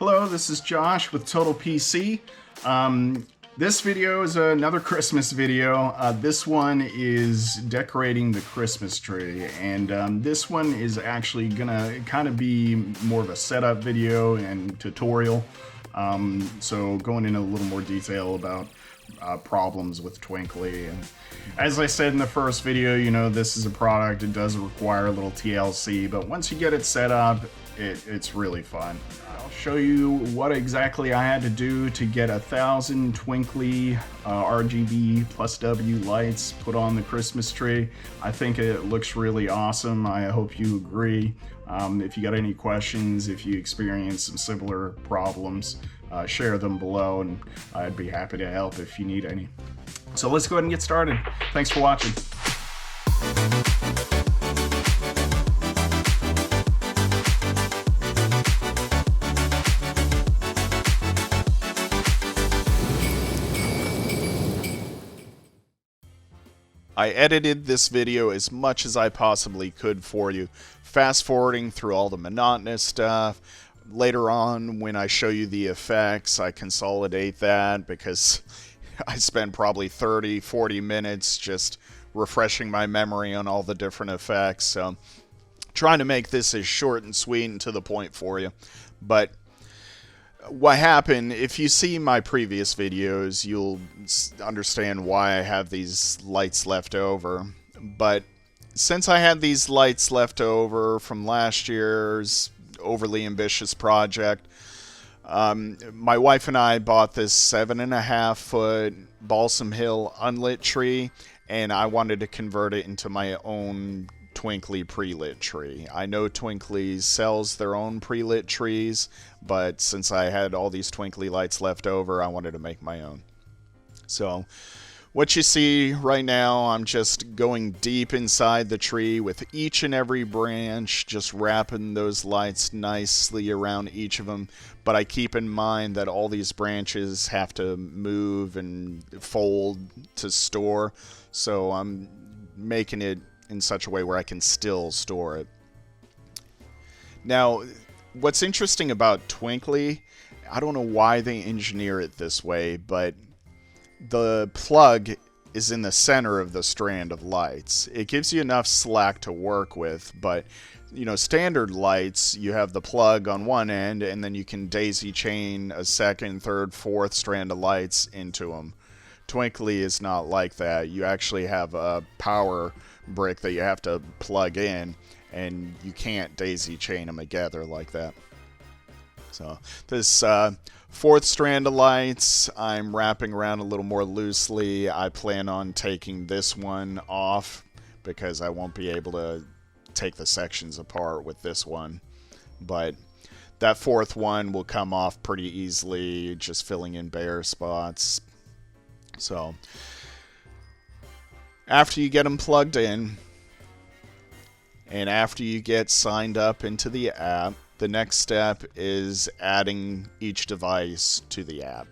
Hello, this is Josh with Total PC. This video is another Christmas video. This one is decorating the Christmas tree, and this one is actually gonna kind of be more of a setup video and tutorial. So going into a little more detail about problems with Twinkly. And as I said in the first video, you know, this is a product, it does require a little TLC, but once you get it set up, it's really fun. I'll show you what exactly I had to do to get 1,000 Twinkly RGB+W lights put on the Christmas tree. I think it looks really awesome. I hope you agree. If you got any questions, if you experience some similar problems, share them below and I'd be happy to help if you need any. So let's go ahead and get started. Thanks for watching. I edited this video as much as I possibly could for you, fast forwarding through all the monotonous stuff. Later on, when I show you the effects, I consolidate that because I spend probably 30-40 minutes just refreshing my memory on all the different effects. So trying to make this as short and sweet and to the point for you. But what happened, if you see my previous videos, you'll understand why I have these lights left over. But since I had these lights left over from last year's overly ambitious project, my wife and I bought this 7.5-foot Balsam Hill unlit tree, and I wanted to convert it into my own Twinkly pre-lit tree. I know Twinkly sells their own pre-lit trees, but since I had all these Twinkly lights left over, I wanted to make my own. So what you see right now, I'm just going deep inside the tree with each and every branch, just wrapping those lights nicely around each of them. But I keep in mind that all these branches have to move and fold to store, so I'm making it in such a way where I can still store it. Now, what's interesting about Twinkly, I don't know why they engineer it this way, but the plug is in the center of the strand of lights. It gives you enough slack to work with, but you know, standard lights, you have the plug on one end and then you can daisy chain a second, third, fourth strand of lights into them. Twinkly is not like that. You actually have a power brick that you have to plug in, and you can't daisy chain them together like that. So this fourth strand of lights, I'm wrapping around a little more loosely. I plan on taking this one off because I won't be able to take the sections apart with this one. But that fourth one will come off pretty easily, just filling in bare spots. So after you get them plugged in, and after you get signed up into the app, the next step is adding each device to the app.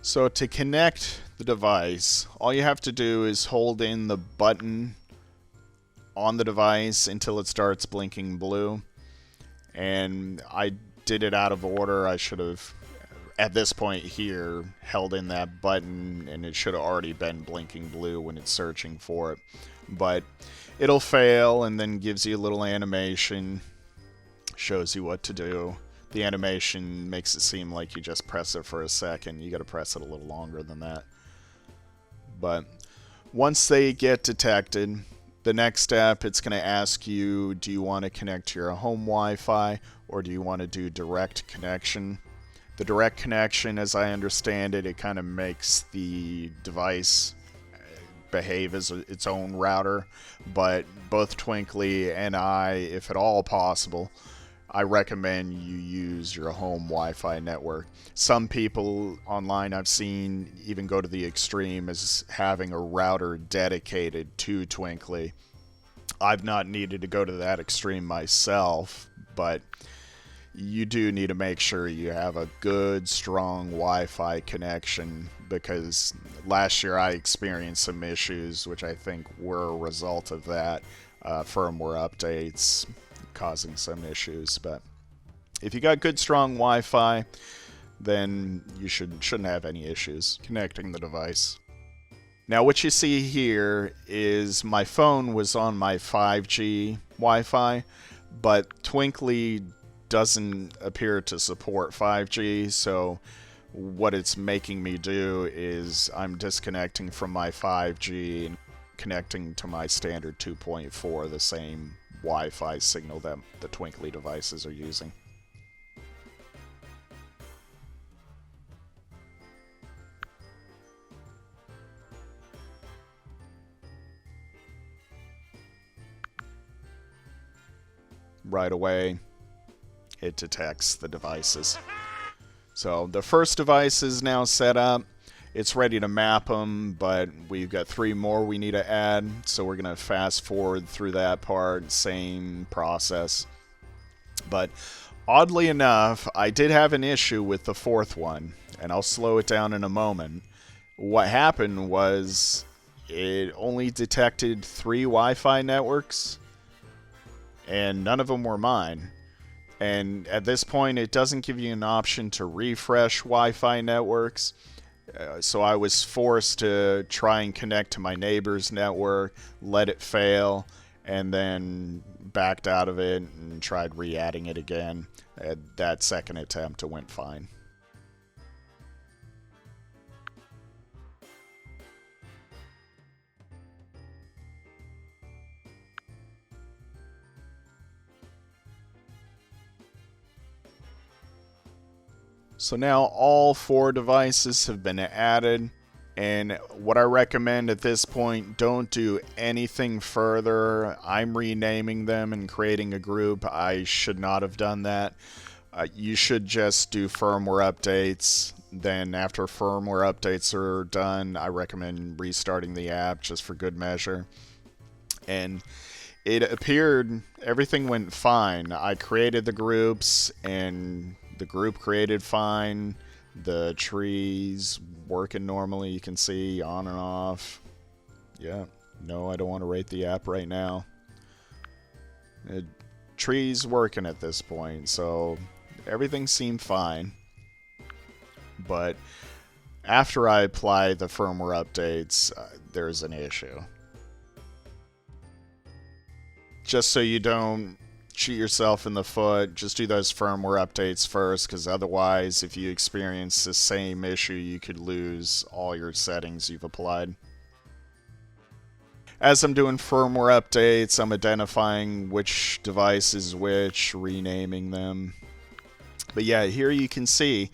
So to connect the device, all you have to do is hold in the button on the device until it starts blinking blue. And I did it out of order. I should have, at this point here, held in that button, and it should have already been blinking blue when it's searching for it. But it'll fail and then gives you a little animation, shows you what to do. The animation makes it seem like you just press it for a second. You got to press it a little longer than that. But once they get detected, the next step, it's going to ask you, do you want to connect to your home Wi-Fi or do you want to do direct connection? The direct connection, as I understand it, it kind of makes the device behave as its own router. But both Twinkly and I, if at all possible, I recommend you use your home Wi-Fi network. Some people online I've seen even go to the extreme as having a router dedicated to Twinkly. I've not needed to go to that extreme myself, but you do need to make sure you have a good, strong Wi-Fi connection, because last year I experienced some issues which I think were a result of that. Firmware updates causing some issues. But if you got good strong Wi-Fi, then you shouldn't have any issues connecting the device. Now what you see here is my phone was on my 5G Wi-Fi, but Twinkly doesn't appear to support 5G, so what it's making me do is I'm disconnecting from my 5G and connecting to my standard 2.4, the same Wi-Fi signal that the Twinkly devices are using. Right away, it detects the devices. So the first device is now set up. It's ready to map them, but we've got 3 more we need to add, so we're going to fast forward through that part, same process. But oddly enough, I did have an issue with the 4th one, and I'll slow it down in a moment. What happened was it only detected 3 Wi-Fi networks, and none of them were mine. And at this point, it doesn't give you an option to refresh Wi-Fi networks. So I was forced to try and connect to my neighbor's network, let it fail, and then backed out of it and tried re-adding it again. That second attempt, it went fine. So now all 4 devices have been added, and what I recommend at this point, don't do anything further. I'm renaming them and creating a group. I should not have done that. You should just do firmware updates. Then after firmware updates are done, I recommend restarting the app just for good measure. And it appeared everything went fine. I created the groups and the group created fine. The trees working normally, you can see on and off. Yeah, no, I don't want to rate the app right now. Trees working at this point, so everything seemed fine. But after I apply the firmware updates, there's an issue. Just so you don't shoot yourself in the foot, just do those firmware updates first, because otherwise, if you experience the same issue, you could lose all your settings you've applied. As I'm doing firmware updates, I'm identifying which device is which, renaming them. But yeah, here you can see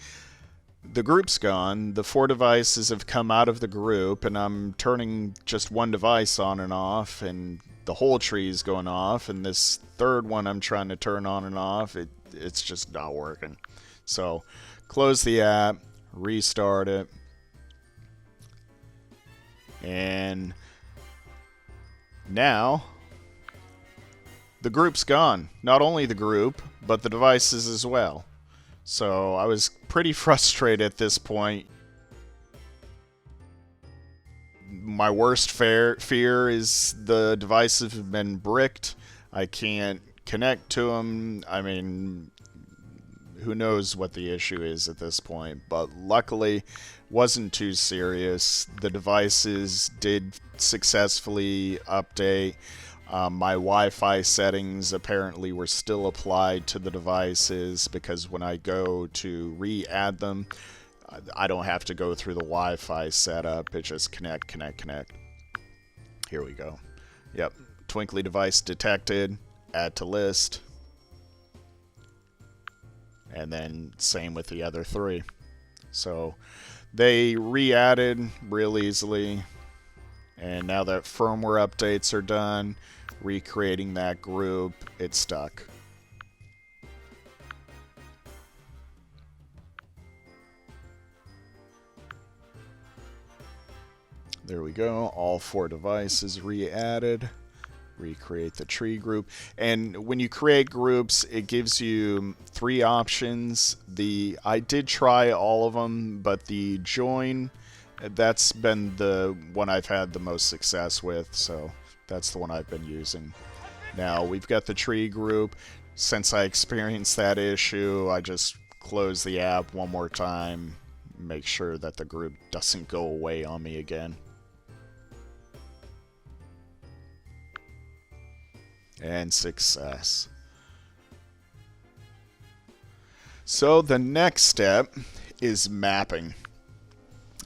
the group's gone. The 4 devices have come out of the group, and I'm turning just one device on and off, and the whole tree is going off, and this 3rd one I'm trying to turn on and off, it's just not working. So close the app, restart it, and now the group's gone. Not only the group, but the devices as well. So I was pretty frustrated at this point. My worst fear is the devices have been bricked. I can't connect to them. I mean, who knows what the issue is at this point. But luckily, wasn't too serious. The devices did successfully update. My Wi-Fi settings apparently were still applied to the devices, because when I go to re-add them, I don't have to go through the Wi-Fi setup. It just connect. Here we go. Yep. Twinkly device detected. Add to list. And then same with the other 3. So they re-added real easily. And now that firmware updates are done, recreating that group, it's stuck. There we go, all 4 devices re-added. Recreate the tree group. And when you create groups, it gives you 3 options. I did try all of them, but the join, that's been the one I've had the most success with, so that's the one I've been using. Now we've got the tree group. Since I experienced that issue, I just close the app one more time, make sure that the group doesn't go away on me again. And success. So the next step is mapping.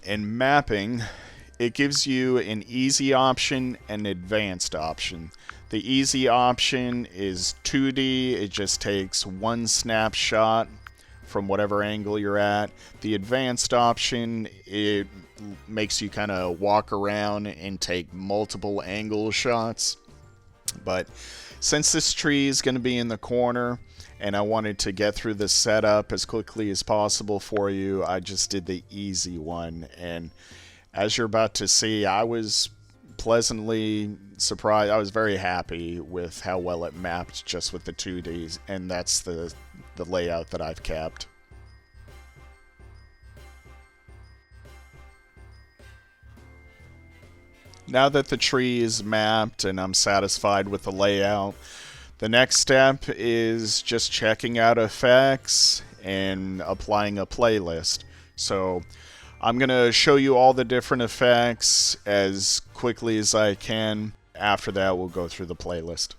And mapping, it gives you an easy option and an advanced option. The easy option is 2D. It just takes one snapshot from whatever angle you're at. The advanced option, it makes you kind of walk around and take multiple angle shots. But since this tree is going to be in the corner and I wanted to get through the setup as quickly as possible for you, I just did the easy one. And as you're about to see, I was pleasantly surprised. I was very happy with how well it mapped just with the 2Ds, and that's the layout that I've kept. Now that the tree is mapped and I'm satisfied with the layout, the next step is just checking out effects and applying a playlist. So I'm going to show you all the different effects as quickly as I can. After that, we'll go through the playlist.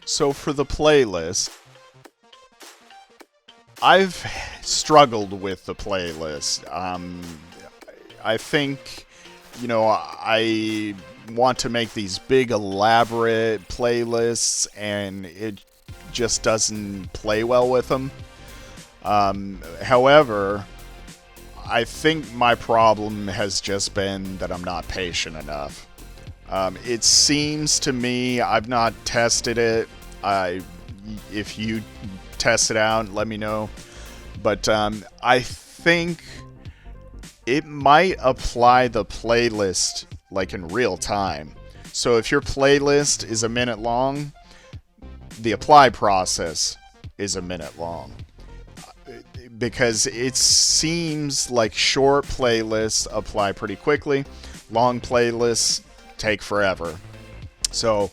So for the playlist, I've struggled with the playlist. I think, you know, I want to make these big elaborate playlists and it just doesn't play well with them. However, I think my problem has just been that I'm not patient enough. It seems to me, I've not tested it. If you test it out, let me know. But I think it might apply the playlist like in real time. So if your playlist is a minute long, the apply process is a minute long. Because it seems like short playlists apply pretty quickly. Long playlists take forever. So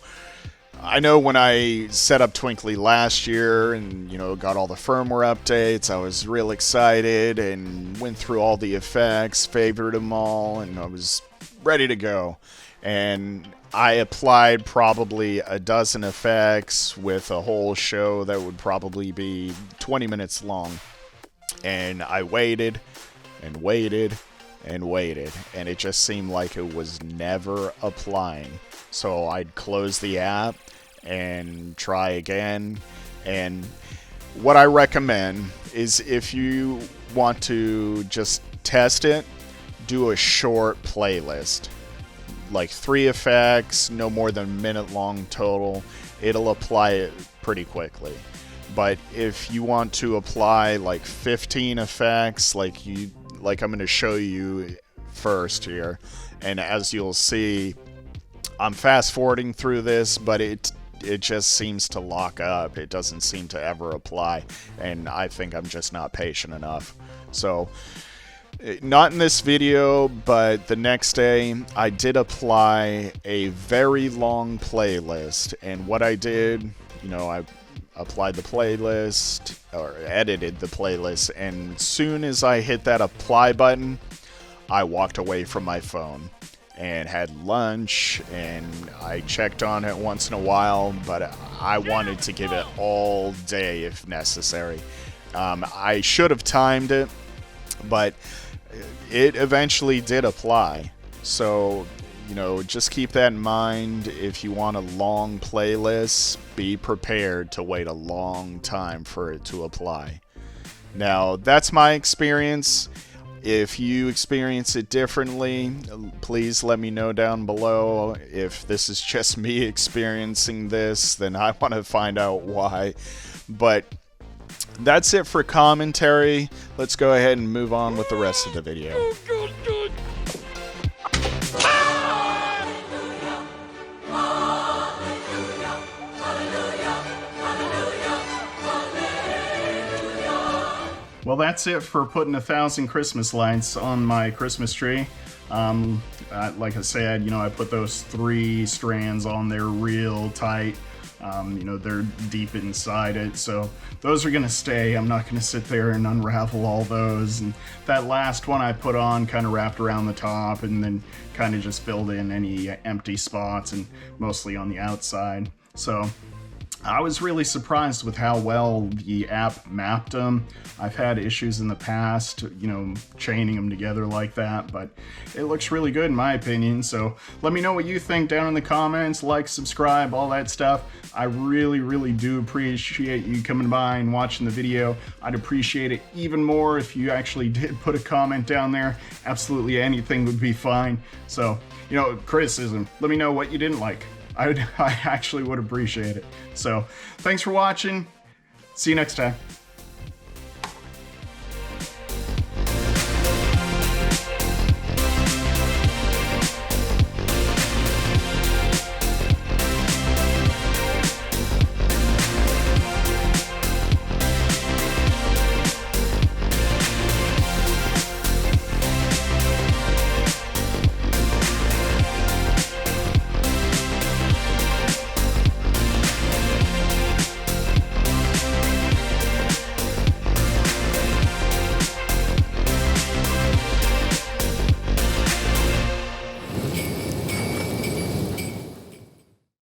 I know when I set up Twinkly last year and, you know, got all the firmware updates, I was real excited and went through all the effects, favored them all, and I was ready to go. And I applied probably a dozen effects with a whole show that would probably be 20 minutes long. And I waited and waited and waited, and it just seemed like it was never applying. So I'd close the app and try again. And what I recommend is if you want to just test it, do a short playlist. Like 3 effects, no more than a minute long total. It'll apply it pretty quickly. But if you want to apply like 15 effects, like I'm going to show you first here, and as you'll see, I'm fast forwarding through this, but it just seems to lock up. It doesn't seem to ever apply, and I think I'm just not patient enough. So not in this video, but the next day I did apply a very long playlist, and what I did, I applied the playlist, or edited the playlist, and soon as I hit that apply button, I walked away from my phone and had lunch, and I checked on it once in a while, but I wanted to give it all day if necessary. I should have timed it, but it eventually did apply. So, just keep that in mind. If you want a long playlist, be prepared to wait a long time for it to apply. Now, that's my experience. If you experience it differently, please let me know down below. If this is just me experiencing this, then I want to find out why. But that's it for commentary. Let's go ahead and move on with the rest of the video. Well, that's it for putting 1,000 Christmas lights on my Christmas tree. Like I said, I put those 3 strands on there real tight. They're deep inside it, so those are gonna stay. I'm not gonna sit there and unravel all those. And that last one I put on kind of wrapped around the top and then kind of just filled in any empty spots, and mostly on the outside. So I was really surprised with how well the app mapped them. I've had issues in the past, chaining them together like that, but it looks really good in my opinion. So let me know what you think down in the comments, like, subscribe, all that stuff. I really, really do appreciate you coming by and watching the video. I'd appreciate it even more if you actually did put a comment down there. Absolutely anything would be fine. So, criticism, let me know what you didn't like. I actually would appreciate it. So, thanks for watching. See you next time.